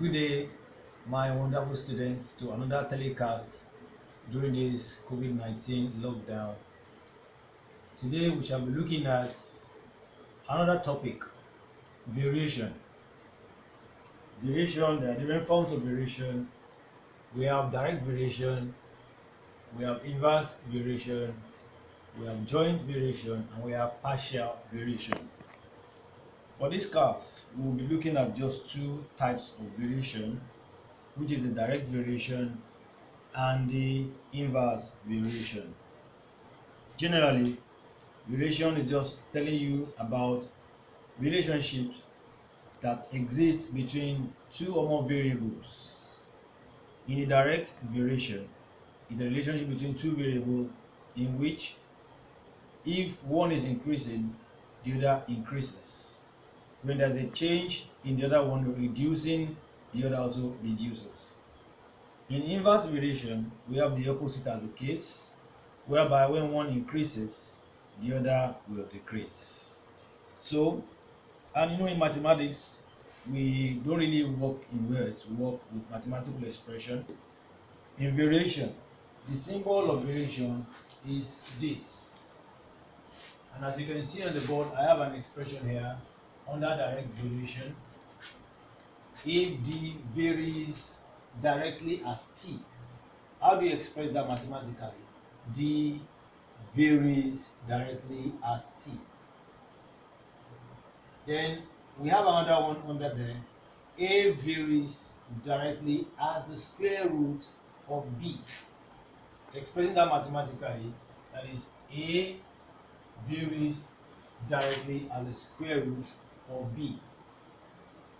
Good day, my wonderful students, to another telecast during this COVID-19 lockdown. Today, we shall be looking at another topic: variation. Variation, there are different forms of variation. We have direct variation, we have inverse variation, we have joint variation, and we have partial variation. For this class, we will be looking at just two types of variation, which is the direct variation and the inverse variation. Generally, variation is just telling you about relationships that exist between two or more variables. In a direct variation, is a relationship between two variables in which if one is increasing, the other increases. When there's a change in the other one reducing, the other also reduces. In inverse variation, we have the opposite as a case, whereby when one increases, the other will decrease. So, and in mathematics, we don't really work in words, we work with mathematical expression. In variation, the symbol of variation is this. And as you can see on the board, I have an expression here under direct variation. If d varies directly as t, how do you express that mathematically? D varies directly as t. Then we have another one under there. A varies directly as the square root of b. Expressing that mathematically, that is A varies directly as the square root of b.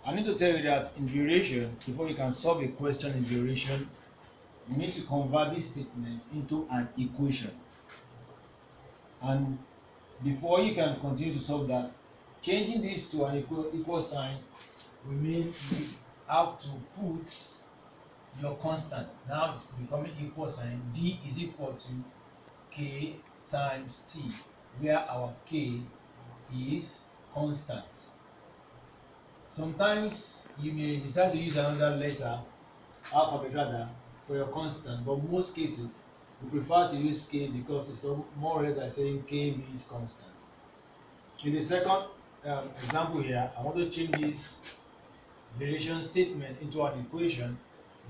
I need to tell you that in variation, before you can solve a question in variation, you need to convert this statement into an equation. And before you can continue to solve that, changing this to an equal sign will mean you have to put your constant. Now it's becoming equal sign. D is equal to K times T, where our K is constant. Sometimes you may decide to use another letter, alphabet rather, for your constant, but most cases we prefer to use K because it's more or less like saying K means constant. In the second example here, I want to change this variation statement into an equation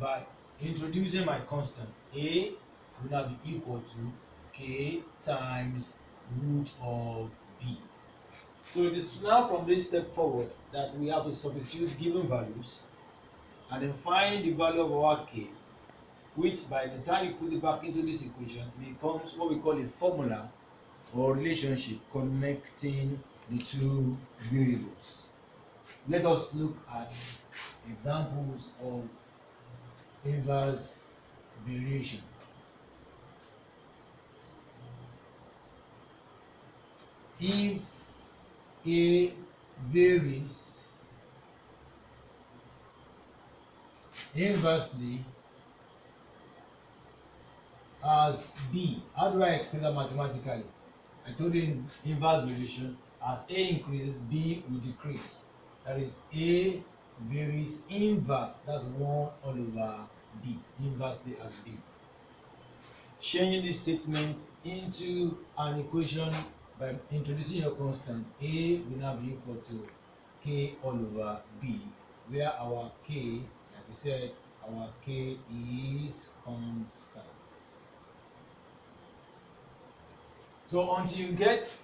by introducing my constant. A will now be equal to K times root of B. So it is now from this step forward that we have to substitute given values and then find the value of our K, which by the time you put it back into this equation becomes what we call a formula or relationship connecting the two variables. Let us look at examples of inverse variation. If A varies inversely as B, how do I explain that mathematically? I told you in inverse variation, as A increases, B will decrease. That is, A varies inverse, that's 1 all over B, inversely as B. Changing this statement into an equation by introducing your constant, A will now be equal to K all over B, where our K, like we said, our K is constant. So until you get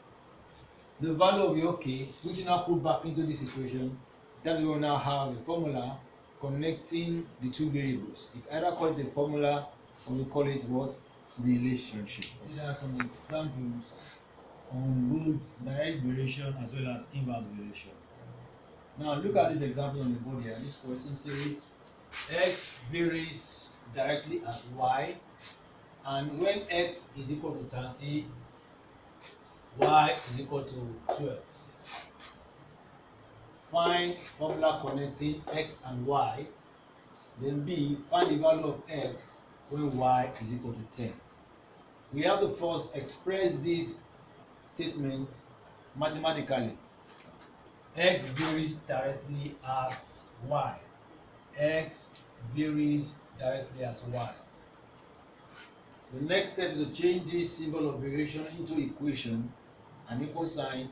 the value of your K, which you now put back into this equation, that's where we now have a formula connecting the two variables. You can either call it a formula or we call it what? Relationship. These are some examples on both direct variation as well as inverse variation. Now look at this example on the board here. This question says x varies directly as y, and when x is equal to 30, y is equal to 12. Find formula connecting x and y. Then B, find the value of x when y is equal to 10. We have to first express this statement mathematically. X varies directly as y. x varies directly as y. The next step is to change this symbol of variation into equation and equal sign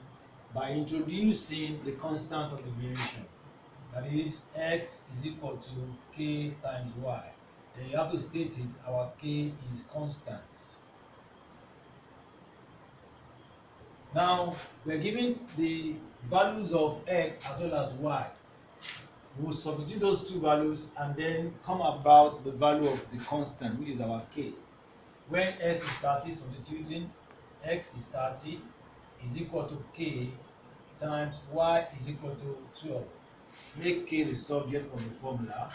by introducing the constant of the variation. That is, x is equal to k times y. Then you have to state it, our k is constant. Now, we're given the values of x as well as y. We'll substitute those two values and then come about the value of the constant, which is our k. When x is 30, substituting x is 30 is equal to k times y is equal to 12. Make k the subject of the formula.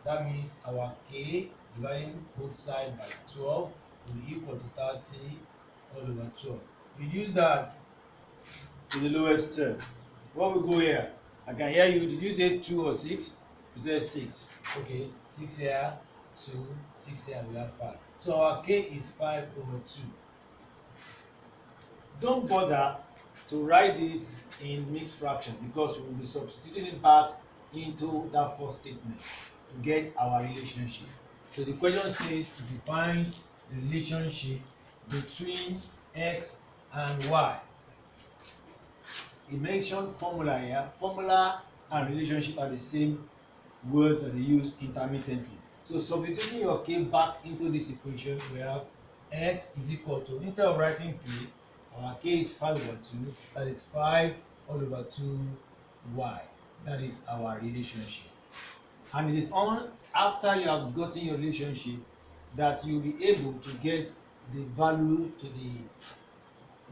That means our k dividing both sides by 12 will be equal to 30 all over 12. Reduce that to the lowest term. What will go here? I can hear you. Did you say 2 or 6? You said 6. Okay, 6 here, 2, 6 here, we have 5. So our k is 5 over 2. Don't bother to write this in mixed fraction because we will be substituting it back into that first statement to get our relationship. So the question says to define the relationship between x and y. It mentioned formula here. Formula and relationship are the same words that they use intermittently. So substituting your k back into this equation, we have x is equal to, instead of writing k, our k is 5 over 2, that is 5 all over 2 y. That is our relationship. And it is on after you have gotten your relationship that you'll be able to get the value to the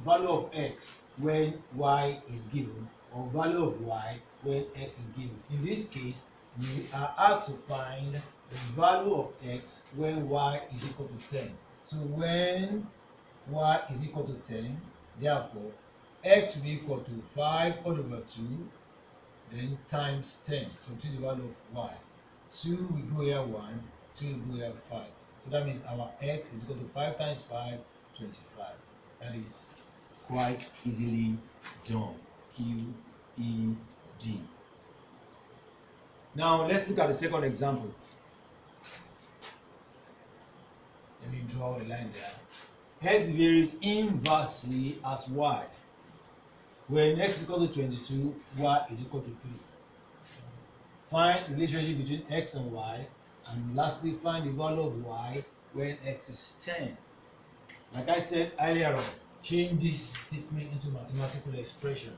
value of x when y is given, or value of y when x is given. In this case, we are asked to find the value of x when y is equal to 10. So when y is equal to 10, therefore x will be equal to 5 all over 2, then times 10. So to the value of y. 2 will go here 1, 2 will go here 5. So that means our x is equal to 5 times 5, 25. That is quite easily done. QED. Now let's look at the second example. Let me draw a line there. X varies inversely as y. When x is equal to 22, y is equal to 3. Find the relationship between x and y, and lastly find the value of y when x is 10. Like I said earlier on, change this statement into mathematical expression.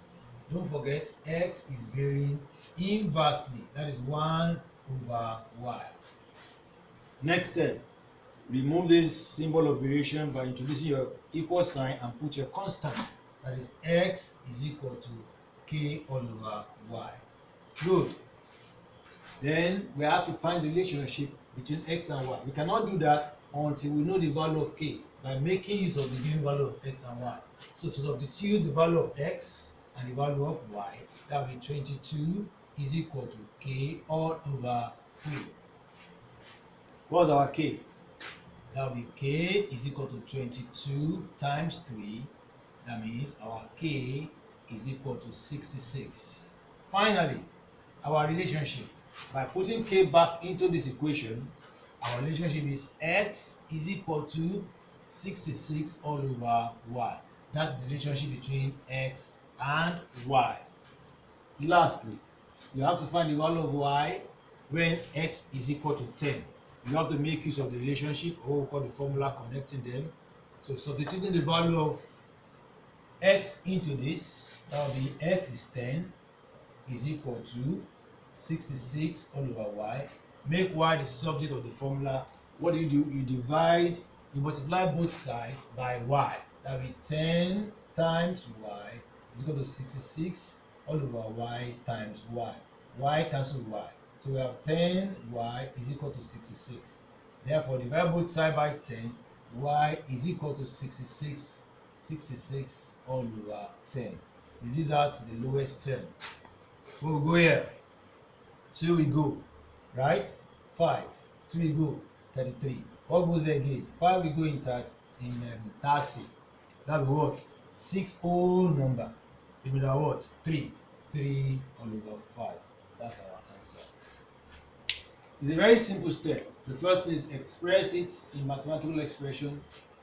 Don't forget, x is varying inversely, that is 1 over y. Next step, remove this symbol of variation by introducing your equal sign and put your constant, that is x is equal to k all over y. Good. Then we have to find the relationship between x and y. We cannot do that until we know the value of k by making use of the given value of x and y. So to substitute the value of x and the value of y, that will be 22 is equal to k all over 3. What's our k? That will be k is equal to 22 times 3. That means our k is equal to 66. Finally, our relationship. By putting k back into this equation, our relationship is x is equal to 66 all over y. That's the relationship between x and y. Lastly, you have to find the value of y when x is equal to 10. You have to make use of the relationship, or we call the formula connecting them. So substituting the value of x into this, that will be x is 10 is equal to 66 all over y. Make y the subject of the formula. What do? You divide, you multiply both sides by y. That will be 10 times y is equal to 66 all over y times y. Y cancel y. So we have 10y is equal to 66. Therefore, divide both sides by 10. Y is equal to 66 all over 10. Reduce out to the lowest term. We'll go here. 2 we go, right? 5. 2 we go, 33. What goes there again? 5 we go in 30. That will be what? 6 whole number. Remember what? 3. 3 all over 5. That's our answer. It's a very simple step. The first is express it in mathematical expression.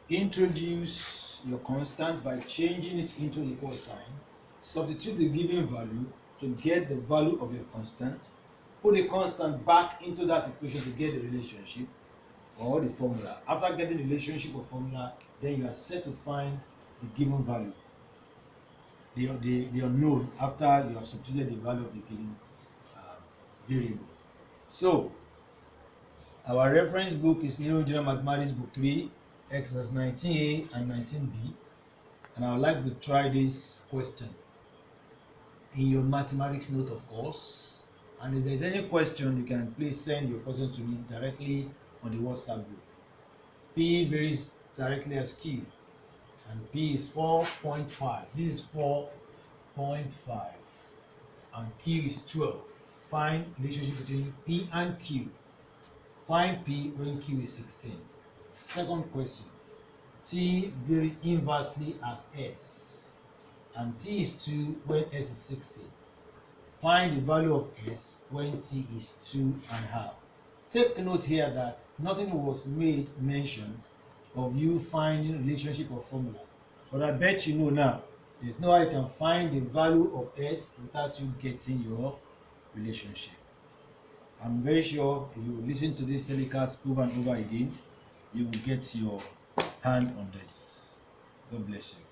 Introduce your constant by changing it into equal sign. Substitute the given value to get the value of your constant. Put the constant back into that equation to get the relationship or the formula. After getting the relationship or formula, then you are set to find the given value, the unknown, after you have substituted the value of the given variable. So our reference book is New General Mathematics Book 3, exercise 19A and 19B. And I would like to try this question in your mathematics note, of course. And if there's any question, you can please send your question to me directly on the WhatsApp group. P varies directly as Q, and P is 4.5. This is 4.5, and Q is 12. Find relationship between P and Q. Find P when Q is 16. Second question. T varies inversely as S, and T is 2 when S is 60. Find the value of S when T is 2.5. Take note here that nothing was made mention of you finding relationship or formula, but I bet you know now there's no way you can find the value of S without you getting your relationship. I'm very sure if you listen to this telecast over and over again, you will get your hand on this. God bless you.